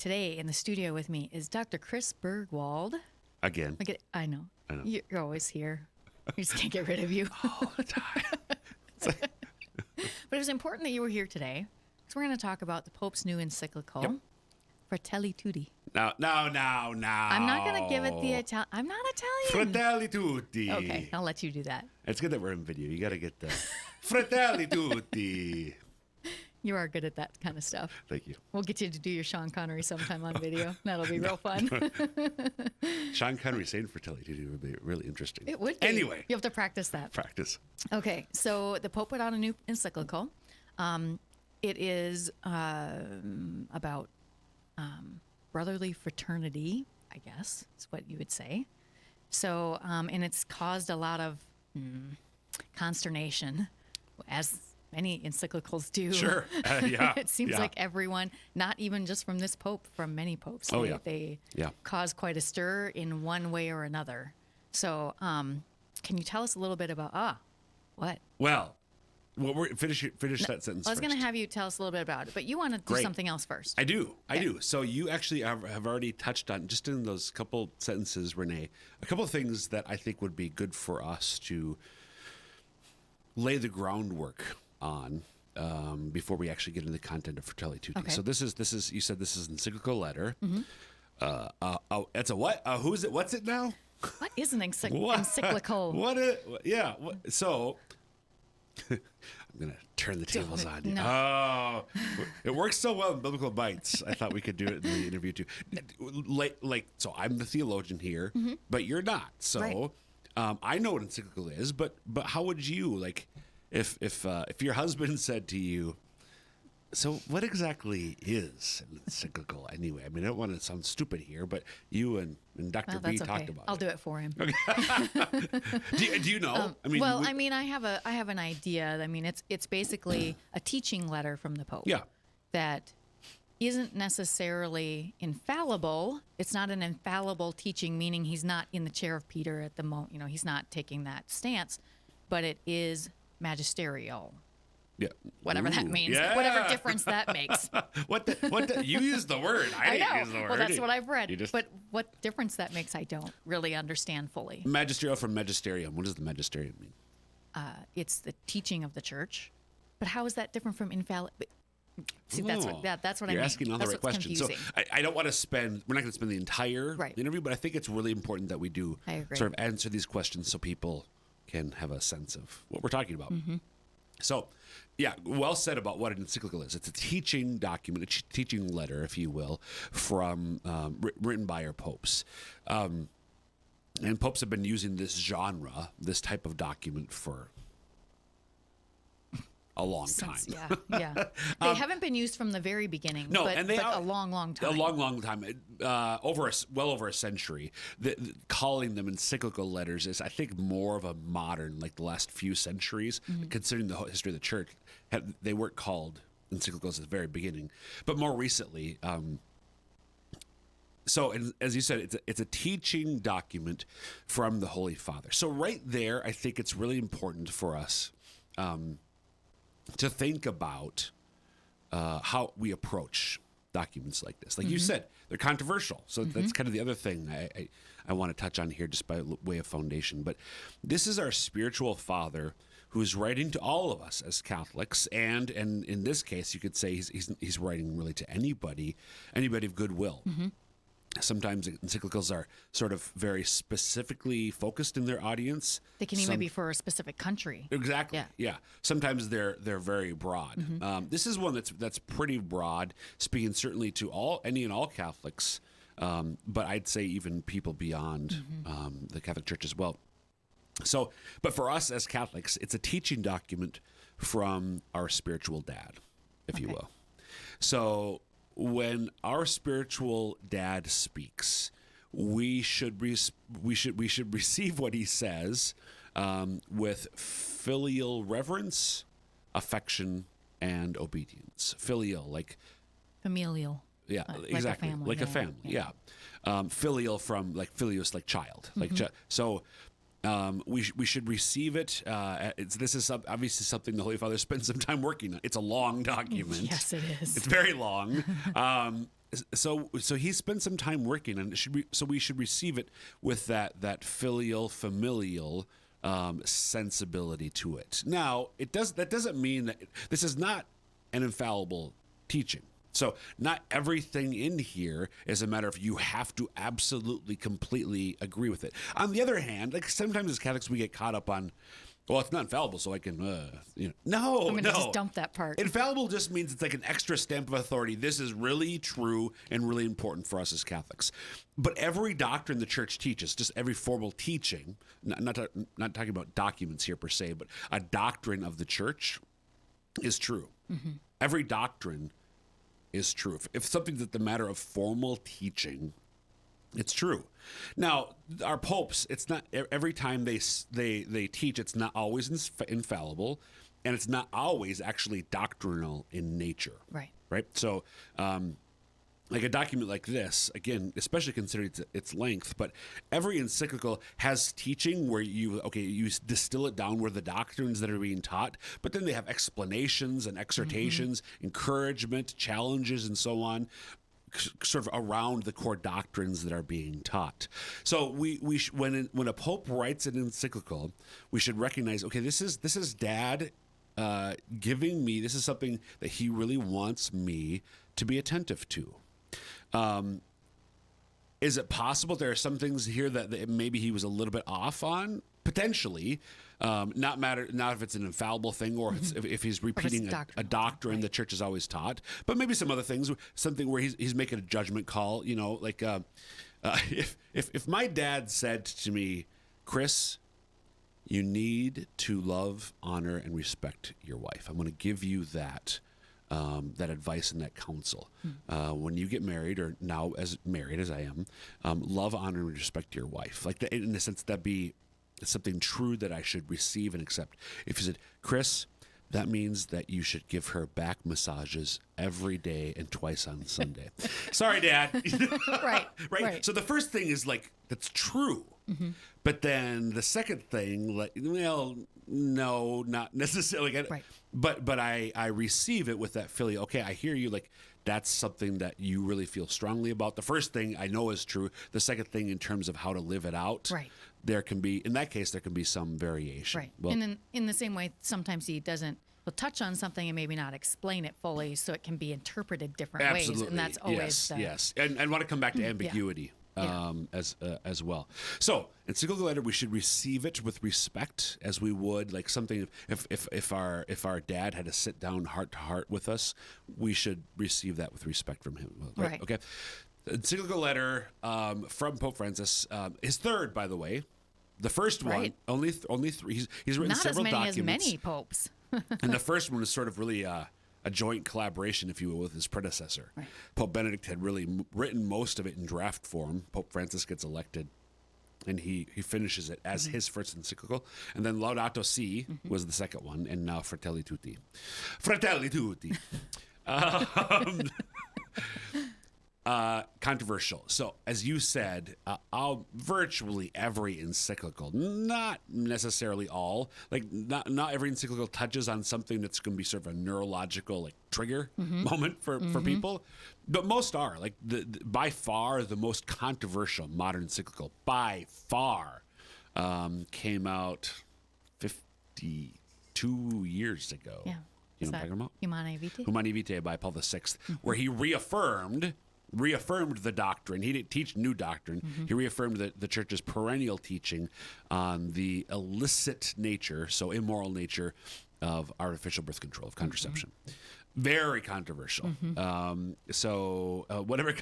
today in the studio with me is Dr. Chris Burgwald. Again. I know. You're always here. We just can't get rid of you. All the time. But it was important that you were here today because we're going to talk about the Pope's new encyclical, Fratelli Tutti. No. I'm not going to give it the Italian. I'm not Italian. Fratelli Tutti. Okay, I'll let you do that. It's good that we're in video. You got to get the Fratelli Tutti. You are good at that kind of stuff. Thank you. We'll get you to do your Sean Connery sometime on video. That'll be real fun. Sean Connery saying Fratelli Tutti would be really interesting. It would be. Anyway. You have to practice that. Practice. Okay, so the Pope put out a new encyclical. It is about brotherly fraternity, I guess is what you would say. So, and it's caused a lot of consternation, as many encyclicals do. Sure. Yeah. It seems like everyone, not even just from this Pope, from many popes, they cause quite a stir in one way or another. So, can you tell us a little bit about what? Well, finish that sentence. I was going to first. have you tell us a little bit about it, but you want to do something else first. I do. So you actually have already touched on, just in those couple sentences, Renee, a couple of things that I think would be good for us to lay the groundwork on before we actually get into the content of Fratelli Tutti. Okay. So this is you said this is an encyclical letter. Mm-hmm. It's a what? Who's it? What's it now? What is an encyclical? So I'm gonna turn the tables on you. No. Oh, it works so well in Biblical Bites. I thought we could do it in the interview too. So I'm the theologian here, but you're not. So I know what encyclical is, but how would you like? If your husband said to you, so what exactly is an encyclical anyway? I mean, I don't want to sound stupid here, but you and Dr. B talked about I'll it. do it for him. Do you know? I have an idea. I mean, it's basically a teaching letter from the Pope. Yeah. That isn't necessarily infallible. It's not an infallible teaching, meaning he's not in the chair of Peter at the moment. You know, he's not taking that stance, but it is magisterial. Yeah. Whatever that means. Yeah. Whatever difference that makes. You used the word. I didn't use the word. Well, that's what I've read. But what difference that makes, I don't really understand fully. Magisterial from magisterium. What does the magisterium mean? It's the teaching of the church. But how is that different from infallible? See, that's what I mean. You're asking all the right questions. So Confusing. I don't want to spend. We're not going to spend the entire interview, but I think it's really important that we do sort of answer these questions so people can have a sense of what we're talking about. Mm-hmm. So, well said about what an encyclical is. It's a teaching document, a teaching letter, if you will, from written by our popes. And popes have been using this genre, this type of document for a long time. Yeah. They haven't been used from the very beginning. No, but a long time. A long time. Well over a century. Calling them encyclical letters is, I think, more of a modern, like the last few centuries, considering the history of the church. They weren't called encyclicals at the very beginning, but more recently. So, as you said, it's a teaching document from the Holy Father. So right there, I think it's really important for us to think about how we approach documents like this. Like you said, they're controversial. So that's kind of the other thing I want to touch on here, just by way of foundation. But this is our spiritual father who's writing to all of us as Catholics. And in this case, you could say he's writing really to anybody of goodwill. Mm-hmm. Sometimes encyclicals are sort of very specifically focused in their audience. They can even be for a specific country. Exactly. Yeah. Sometimes they're very broad. Mm-hmm. This is one that's pretty broad, speaking certainly to any and all Catholics, but I'd say even people beyond the Catholic Church as well. So, but for us as Catholics, it's a teaching document from our spiritual dad, if you will. So, when our spiritual dad speaks, we should receive what he says with filial reverence, affection, and obedience. Filial, like familial. Yeah, exactly. Like a family. Yeah. Filial from like filius, like child. Like so. We should receive it. This is obviously something the Holy Father spends some time working on. It's a long document. Yes, it is. It's very long. so he spent some time working, and we should receive it with that familial sensibility to it. Now, that doesn't mean that this is not an infallible teaching. So not everything in here is a matter of you have to absolutely, completely agree with it. On the other hand, like sometimes as Catholics, we get caught up on, well, it's not infallible, so I can, no, I'm going to just dump that part. Infallible just means it's like an extra stamp of authority. This is really true and really important for us as Catholics. But every doctrine the church teaches, just every formal teaching, not talking about documents here per se, but a doctrine of the church is true. Mm-hmm. Every doctrine is true. If something's at the matter of formal teaching, it's true. Now, our popes, it's not every time they teach, it's not always infallible, and it's not always actually doctrinal in nature. Right. So, like a document like this, again, especially considering its length, but every encyclical has teaching where you distill it down where the doctrines that are being taught, but then they have explanations and exhortations, encouragement, challenges, and so on, sort of around the core doctrines that are being taught. So when a pope writes an encyclical, we should recognize, okay, this is Dad giving me, this is something that he really wants me to be attentive to. Is it possible there are some things here that maybe he was a little bit off on? Potentially. Not if it's an infallible thing or if he's repeating a doctrine the church has always taught, but maybe some other things, something where he's making a judgment call, like if my dad said to me, Chris, you need to love, honor, and respect your wife. I'm going to give you that advice and that counsel. When you get married, or now as married as I am, love, honor, and respect your wife. Like that, in a sense, that'd be something true that I should receive and accept. If you said, Chris, that means that you should give her back massages every day and twice on Sunday. Sorry, Dad. Right. So the first thing is like, that's true. Mm-hmm. But then the second thing, like, well, no, not necessarily. Right. But I receive it with that feeling. Okay, I hear you. Like, that's something that you really feel strongly about. The first thing I know is true. The second thing, in terms of how to live it out, there can be, in that case, there can be some variation. Right. Well, and in the same way, sometimes he'll touch on something and maybe not explain it fully, so it can be interpreted different ways. And that's always yes. And I want to come back to ambiguity. As well. So, encyclical letter, we should receive it with respect, as we would like something. If our dad had to sit down heart to heart with us, we should receive that with respect from him. Right. Okay. Encyclical letter from Pope Francis, his third, by the way. The first one, only three. He's written several documents. Not as many popes. And the first one is sort of really a joint collaboration, if you will, with his predecessor. Right. Pope Benedict had really written most of it in draft form. Pope Francis gets elected, and he finishes it as his first encyclical. And then Laudato Si was the second one, and now Fratelli Tutti. Fratelli Tutti. Controversial. So, as you said, virtually every encyclical, not necessarily all, like not every encyclical touches on something that's going to be sort of a neurological like trigger moment for people, but most are. Like by far the most controversial modern encyclical by far came out 52 years ago. Yeah. You know what I'm talking about? Humanae Vitae? Humanae Vitae by Paul VI, where he reaffirmed the doctrine. He didn't teach new doctrine. He reaffirmed the church's perennial teaching on the illicit nature, so immoral nature, of artificial birth control, of contraception. Very controversial. So whatever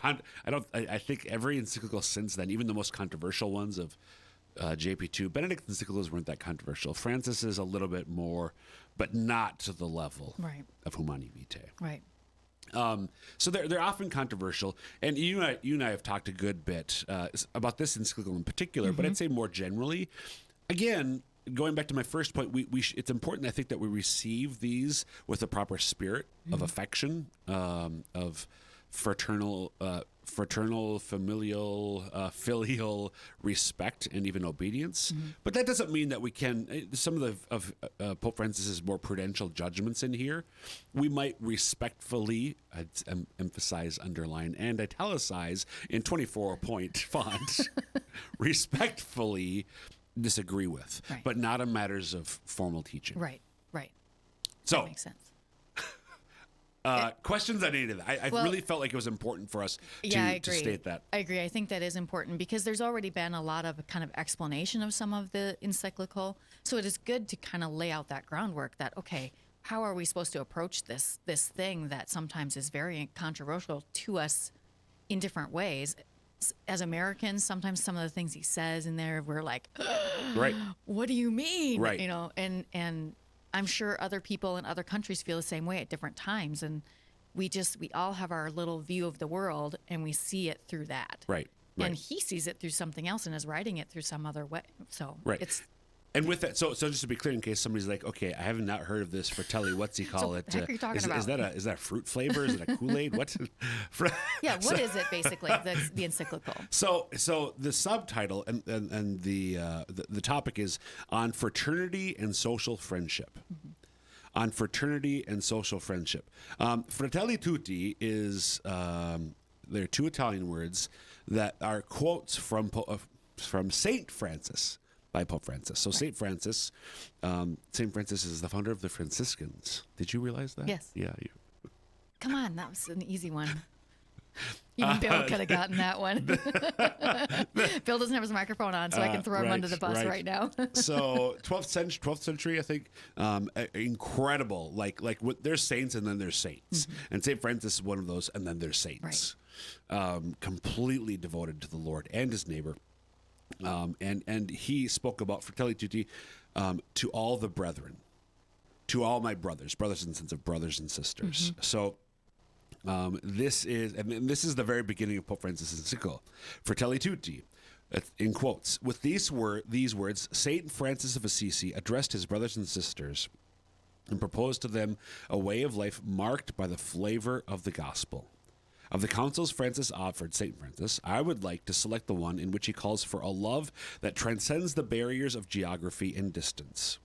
I think every encyclical since then, even the most controversial ones of JP2, Benedict's encyclicals weren't that controversial. Francis is a little bit more, but not to the level of Humanae Vitae. Right. So they're often controversial, and you and I have talked a good bit about this encyclical in particular, but I'd say more generally. Again, going back to my first point, it's important, I think, that we receive these with a proper spirit of affection, of fraternal fraternal, familial, filial respect and even obedience. But that doesn't mean that we can. Some of Pope Francis's more prudential judgments in here, we might respectfully, I'd emphasize, underline, and italicize in 24-point font, respectfully disagree with, Right. but not on matters of formal teaching. Right. Right. So. That makes sense. Questions on any of that? I Well, really felt like it was important for us Yeah, I to agree. state that. I agree. I think that is important because there's already been a lot of kind of explanation of some of the encyclical. So it is good to kind of lay out that groundwork that, okay, how are we supposed to approach this thing that sometimes is very controversial to us in different ways? As Americans, sometimes some of the things he says in there, we're like, Right. what do you mean? Right. You know, and I'm sure other people in other countries feel the same way at different times. And we all have our little view of the world and we see it through that. Right. And he sees it through something else and is writing it through some other way. So Right. it's And with that, so just to be clear, in case somebody's like, okay, I have not heard of this Fratelli. What's he call it? the heck are you talking is about? Is that fruit flavor? Is it a Kool-Aid? What? yeah, what is it basically? The encyclical. So the subtitle and the topic is on fraternity and social friendship. On fraternity and social friendship. Fratelli Tutti is there are two Italian words that are quotes from Saint Francis. By Pope Francis. So Saint Francis is the founder of the Franciscans. Did you realize that? Yes. Yeah. Come on, that was an easy one. Even Bill could have gotten that one. Bill doesn't have his microphone on, so I can throw him under the bus right now. So 12th century, I think, incredible. Like there's saints and then there's saints, and Saint Francis is one of those, and then there's saints, completely devoted to the Lord and his neighbor. And he spoke about Fratelli Tutti to all the brethren, to all my brothers in the sense of brothers and sisters. So this is the very beginning of Pope Francis' encyclical, Fratelli Tutti, in quotes. With these words, Saint Francis of Assisi addressed his brothers and sisters and proposed to them a way of life marked by the flavor of the gospel. Of the counsels Francis offered, St. Francis, I would like to select the one in which he calls for a love that transcends the barriers of geography and distance,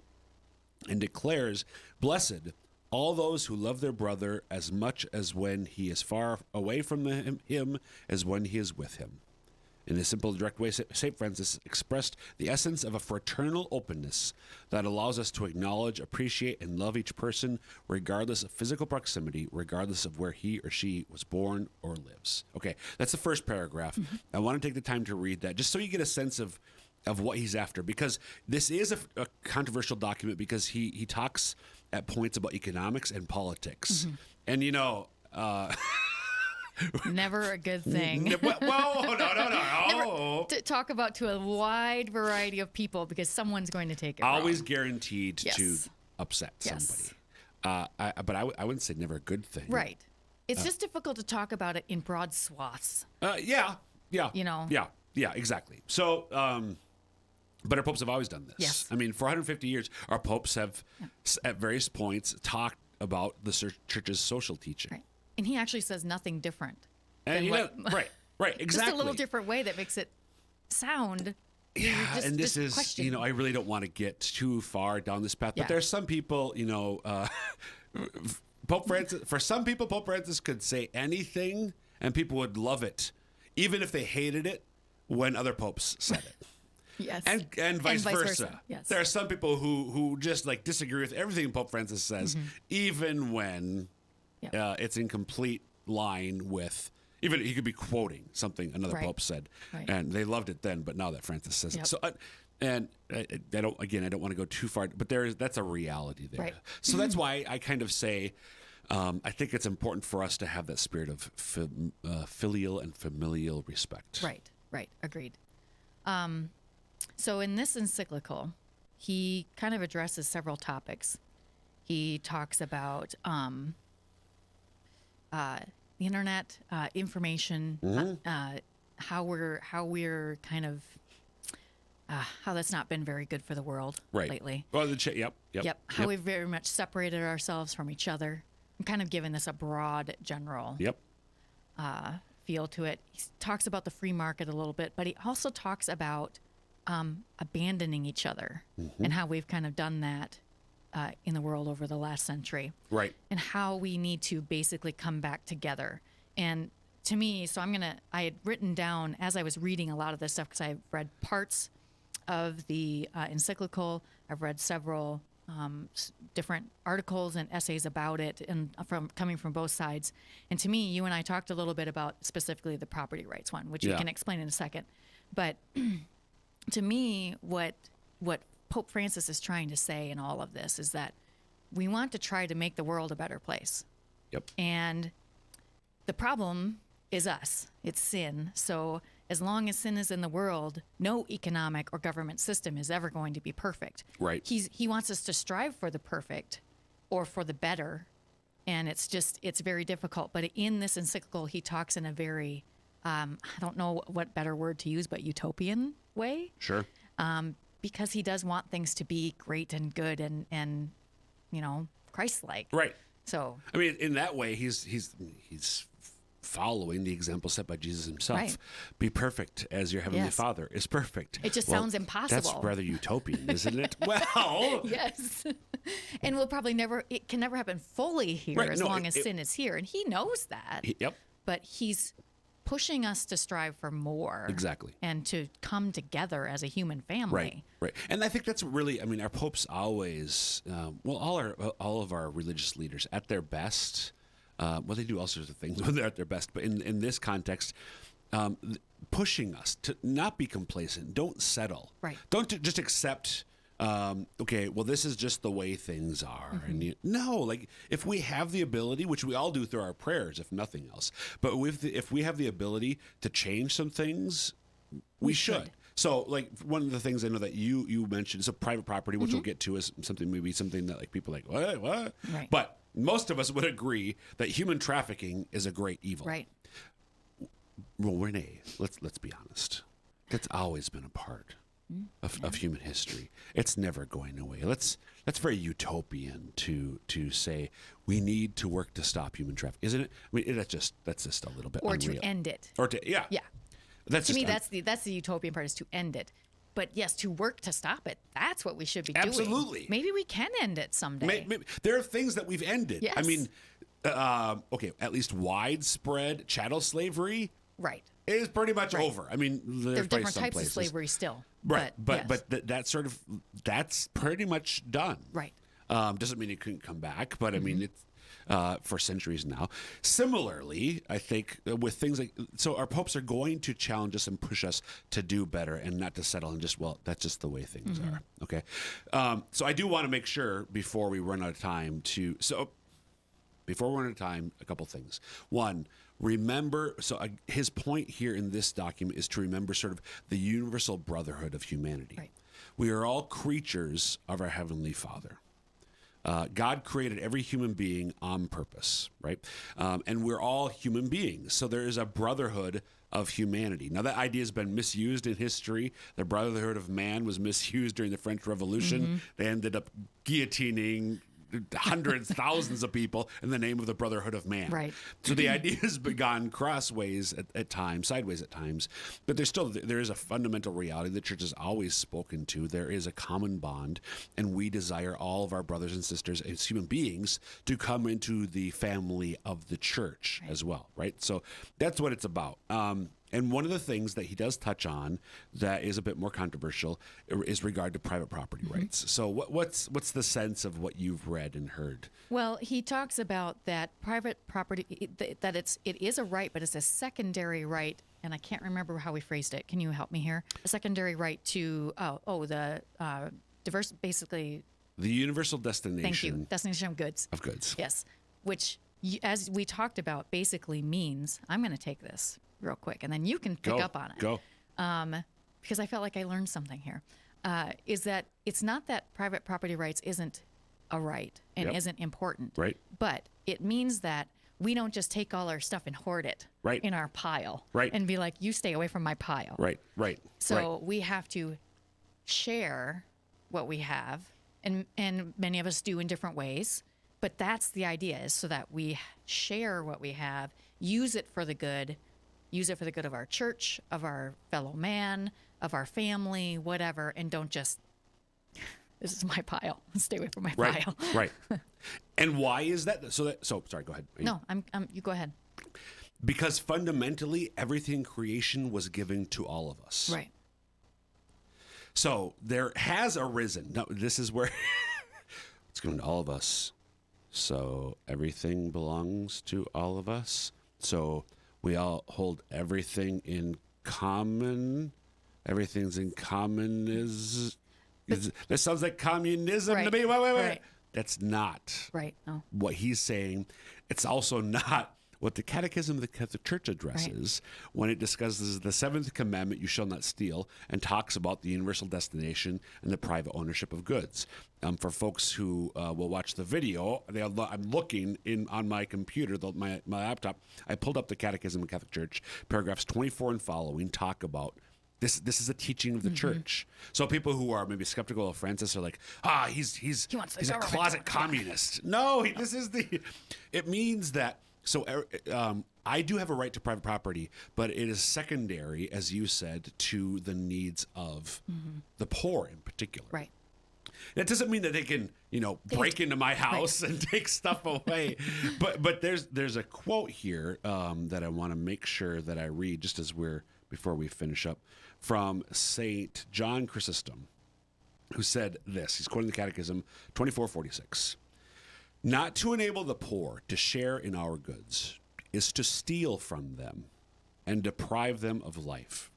and declares, blessed all those who love their brother as much as when he is far away from him as when he is with him. In a simple, direct way, St. Francis expressed the essence of a fraternal openness that allows us to acknowledge, appreciate, and love each person, regardless of physical proximity, regardless of where he or she was born or lives. Okay, that's the first paragraph. I want to take the time to read that, just so you get a sense of what he's after, because this is a controversial document, because he talks at points about economics and politics. And, Never a good thing. Whoa, no. To talk about to a wide variety of people because someone's going to take it Always wrong. guaranteed to upset somebody. But I wouldn't say never a good thing. Right. It's just difficult to talk about it in broad swaths. Yeah. Yeah, exactly. So, but our popes have always done this. Yes. I mean, for 150 years, our popes have, at various points, talked about the church's social teaching. Right. And he actually says nothing different. And right, exactly. Just a little different way that makes it sound. Yeah, and this is, question. I really don't want to get too far down this path, but there's some people, Pope Francis, for some people, Pope Francis could say anything and people would love it, even if they hated it when other popes said it. Yes. And vice versa. Yes. There are some people who just disagree with everything Pope Francis says, even when it's in complete line with, even he could be quoting something another pope said, and they loved it then, but now that Francis says it. So, and I don't want to go too far, but that's a reality there. Right. So that's why I kind of say, I think it's important for us to have that spirit of filial and familial respect. Right. Agreed. So in this encyclical, he kind of addresses several topics. He talks about the internet, information, how we're kind of how that's not been very good for the world lately. Well, How we've very much separated ourselves from each other. I'm kind of giving this a broad, general feel to it. He talks about the free market a little bit, but he also talks about abandoning each other and how we've kind of done that in the world over the last century. Right. And how we need to basically come back together. And to me, so I had written down as I was reading a lot of this stuff, because I've read parts of the Encyclical. I've read several different articles and essays about it, and coming from both sides. And to me, you and I talked a little bit about specifically the property rights one, which you can explain in a second. But to me, what Pope Francis is trying to say in all of this is that we want to try to make the world a better place. Yep. And the problem is us. It's sin. So as long as sin is in the world, no economic or government system is ever going to be perfect. Right. He wants us to strive for the perfect or for the better. And it's very difficult. But in this encyclical, he talks in a very, I don't know what better word to use, but utopian way. Sure. Because he does want things to be great and good and Christ-like. Right. So I mean, in that way, he's following the example set by Jesus himself. Right. Be perfect as your heavenly Father is perfect. It just sounds impossible. That's rather utopian, isn't it? Well, yes. And it can never happen fully here as long as sin is here. And he knows that. Yep. But he's pushing us to strive for more. Exactly. And to come together as a human family. Right. Right. And I think that's really, I mean, our popes always, all of our religious leaders at their best, they do all sorts of things when they're at their best, but in this context, pushing us to not be complacent. Don't settle. Right. Don't just accept, this is just the way things are. And if we have the ability, which we all do through our prayers, if nothing else, but if we have the ability to change some things, we should. So, one of the things I know that you mentioned is a private property, which we'll get to, is something that people are like, what? Right. But most of us would agree that human trafficking is a great evil. Right. Well, Renee, let's be honest. That's always been a part of human history. It's never going away. That's very utopian to say we need to work to stop human trafficking, isn't it? I mean, that's just a little bit Or unreal. to end it. Yeah. That's to just me, that's the utopian part, is to end it. But yes, to work to stop it, that's what we should be doing. Absolutely. Maybe we can end it someday. Maybe. There are things that we've ended. Yes. I mean, at least widespread chattel slavery Right. is pretty much over. I mean, There are different types of slavery still. Right. But That's pretty much done. Right. Doesn't mean it couldn't come back, but I mean, it's for centuries now. Similarly, I think with things so our popes are going to challenge us and push us to do better and not to settle and that's just the way things are. Okay. So I do want to make sure before we run out of time a couple things. One, remember, his point here in this document is to remember sort of the universal brotherhood of humanity. Right. We are all creatures of our Heavenly Father. God created every human being on purpose, right? And we're all human beings. So there is a brotherhood of humanity. Now, that idea has been misused in history. The brotherhood of man was misused during the French Revolution. They ended up guillotining hundreds, thousands of people in the name of the brotherhood of man. Right. So the idea has gone crossways at times, sideways at times, but there is a fundamental reality the church has always spoken to. There is a common bond, and we desire all of our brothers and sisters as human beings to come into the family of the church as well, right? So that's what it's about. And one of the things that he does touch on that is a bit more controversial is regard to private property rights. So what's the sense of what you've read and heard? Well, he talks about that private property, that it is a right, but it's a secondary right. And I can't remember how we phrased it. Can you help me here? A secondary right to, the diverse, basically. The universal destination. Thank you. Destination of goods. Of goods. Yes. Which, as we talked about, basically means, I'm going to take this real quick, and then you can pick up on it. Go. Because I felt like I learned something here. Is that it's not that private property rights isn't a right and isn't important. Right. But it means that we don't just take all our stuff and hoard it in our pile. Right. And be like, you stay away from my pile. Right. So we have to share what we have, and many of us do in different ways. But that's the idea, is so that we share what we have, use it for the good, use it for the good of our church, of our fellow man, of our family, whatever, and don't just, this is my pile. Stay away from my pile. Right. And why is that? So sorry, go ahead. No, you go ahead. Because fundamentally, everything in creation was given to all of us. Right. So there has arisen. No, this is where it's given to all of us. So everything belongs to all of us. So we all hold everything in common. Everything's in common that sounds like communism to me. Wait. Right. That's not what he's saying. It's also not what the Catechism of the Catholic Church addresses when it discusses the seventh commandment, you shall not steal, and talks about the universal destination and the private ownership of goods. For folks who will watch the video, I'm looking on my computer, my laptop. I pulled up the Catechism of the Catholic Church. Paragraphs 24 and following talk about this is a teaching of the church. So people who are maybe skeptical of Francis are like, he's a closet communist. No, it means that. So I do have a right to private property, but it is secondary, as you said, to the needs of the poor in particular. Right. That doesn't mean that they can, break into my house and take stuff away. But there's a quote here that I want to make sure that I read just before we finish up, from Saint John Chrysostom, who said this. He's quoting the Catechism 2446. Not to enable the poor to share in our goods is to steal from them and deprive them of life.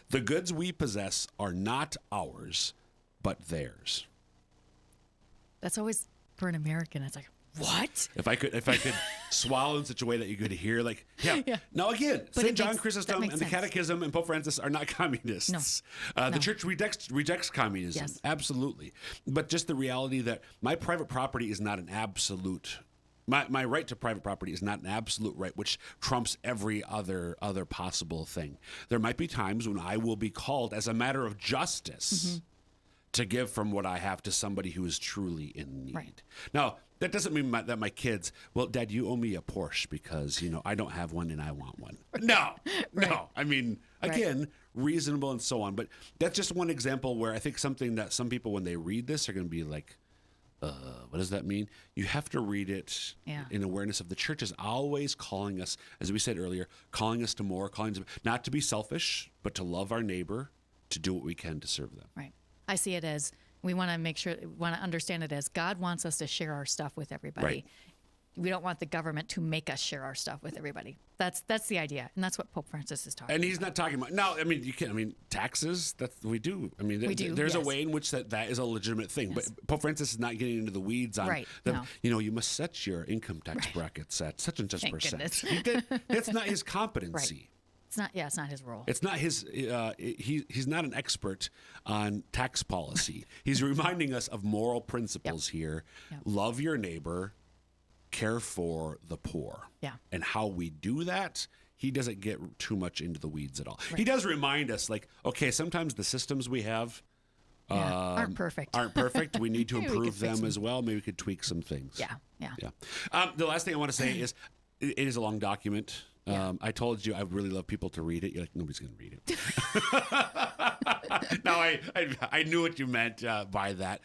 The goods we possess are not ours, but theirs. That's always, for an American, it's like, what? If I could swallow in such a way that you could hear, yeah. Now again, St. John Chrysostom and the Catechism and Pope Francis are not communists. No. The Church rejects communism, yes. Absolutely. But just the reality that my private property is not an absolute. My right to private property is not an absolute right, which trumps every other possible thing. There might be times when I will be called, as a matter of justice, to give from what I have to somebody who is truly in need. Right. Now, that doesn't mean that my kids, well, Dad, you owe me a Porsche because, I don't have one and I want one. No. I mean, again, reasonable and so on. But that's just one example where I think something that some people, when they read this, are going to be like, what does that mean? You have to read it in awareness of the church is always calling us, as we said earlier, calling us to more, not to be selfish, but to love our neighbor, to do what we can to serve them. Right. I see it as we want to understand it as God wants us to share our stuff with everybody. Right. We don't want the government to make us share our stuff with everybody. That's the idea, and that's what Pope Francis is talking about. And he's not talking about now. I mean, taxes. We do. I mean, there's a way in which that is a legitimate thing. Yes. But Pope Francis is not getting into the weeds on. Right. You must set your income tax brackets at such and such %. That's not his competency. Right. It's not his role. It's not his. He's not an expert on tax policy. He's reminding us of moral principles here. Yep. Love your neighbor, care for the poor. Yeah. And how we do that, he doesn't get too much into the weeds at all. Right. He does remind us, okay, sometimes the systems we have aren't perfect. We need to improve them as well. Maybe we could tweak some things. Yeah. The last thing I want to say is, it is a long document. I told you I would really love people to read it. You're like, nobody's going to read it. No, I knew what you meant by that.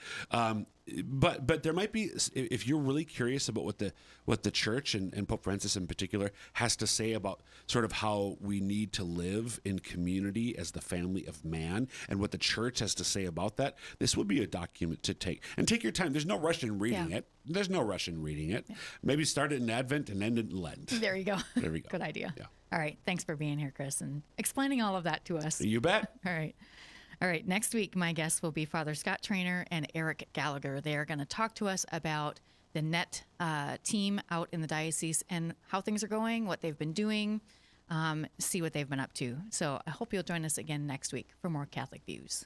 But there might be, if you're really curious about what the church and Pope Francis in particular has to say about sort of how we need to live in community as the family of man and what the church has to say about that, this would be a document to take. And take your time. There's no rush in reading it. There's no rush in reading it. Yeah. Maybe start it in Advent and end it in Lent. There you go. There we go. Good idea. Yeah. All right. Thanks for being here, Chris, and explaining all of that to us. You bet. All right. Next week, my guests will be Father Scott Trainer and Eric Gallagher. They are going to talk to us about the NET team out in the diocese and how things are going, what they've been doing, see what they've been up to. So I hope you'll join us again next week for more Catholic Views.